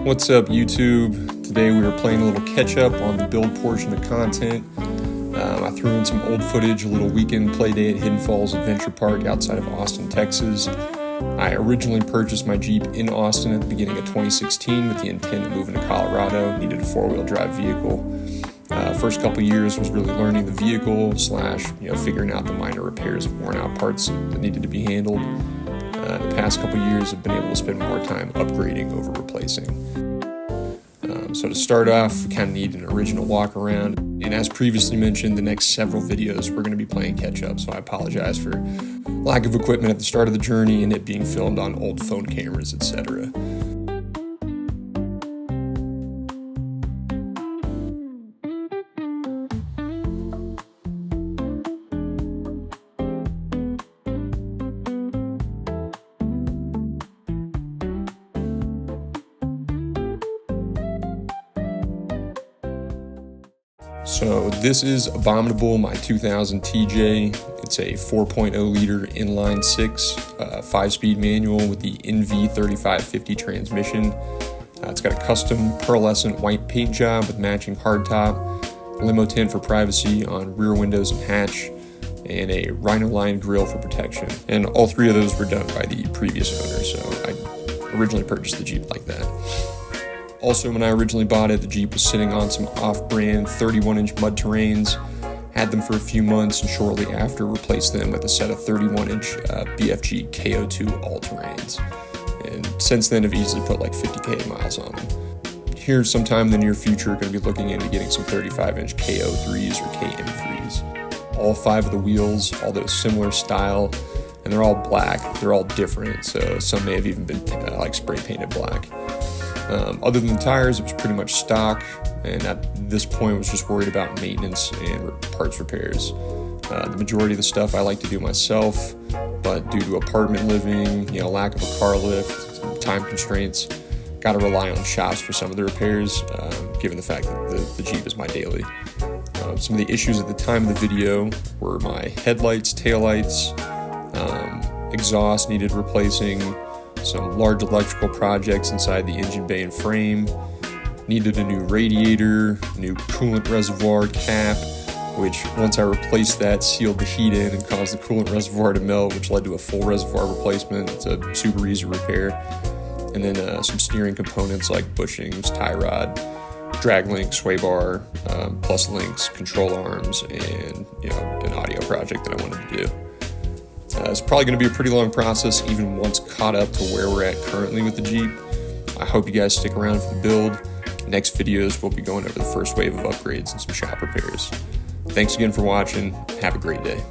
What's up, YouTube? Today we are playing a little catch up on the build portion of content. I threw in some old footage, a little weekend play day at Hidden Falls Adventure Park outside of Austin, Texas. I originally purchased my Jeep in Austin at the beginning of 2016 with the intent of moving to Colorado. Needed a four-wheel drive vehicle. First couple years was really learning the vehicle / figuring out the minor repairs of worn out parts that needed to be handled. The past couple years I've been able to spend more time upgrading over replacing. So to start off, we kind of need an original walk around. And as previously mentioned, the next several videos we're going to be playing catch up. So I apologize for lack of equipment at the start of the journey and it being filmed on old phone cameras, etc. So this is Abominable, my 2000 TJ. It's a 4.0 liter inline 6, 5-speed manual with the NV3550 transmission. It's got a custom pearlescent white paint job with matching hardtop, limo tint for privacy on rear windows and hatch, and a Rhino line grille for protection. And all three of those were done by the previous owner, so I originally purchased the Jeep like that. Also, when I originally bought it, the Jeep was sitting on some off-brand 31-inch mud terrains. Had them for a few months, and shortly after replaced them with a set of 31-inch BFG KO2 all-terrains. And since then, I've easily put like 50K miles on them. Here, sometime in the near future, going to be looking into getting some 35-inch KO3s or KM3s. All 5 of the wheels, although similar style, and they're all black. They're all different, so some may have even been spray painted black. Other than the tires, it was pretty much stock, and at this point was just worried about maintenance and parts repairs. The majority of the stuff I like to do myself, but due to apartment living, lack of a car lift, time constraints, got to rely on shops for some of the repairs, given the fact that the Jeep is my daily. Some of the issues at the time of the video were my headlights, taillights, exhaust needed replacing, some large electrical projects inside the engine bay and frame, needed a new radiator, new coolant reservoir cap, which once I replaced that sealed the heat in and caused the coolant reservoir to melt, which led to a full reservoir replacement. It's a super easy repair. And then some steering components like bushings, tie rod, drag link, sway bar, plus links, control arms, and an audio project that I wanted to do. It's probably going to be a pretty long process even once caught up to where we're at currently with the Jeep. I hope you guys stick around for the build. Next videos, we'll be going over the first wave of upgrades and some shop repairs. Thanks again for watching. Have a great day.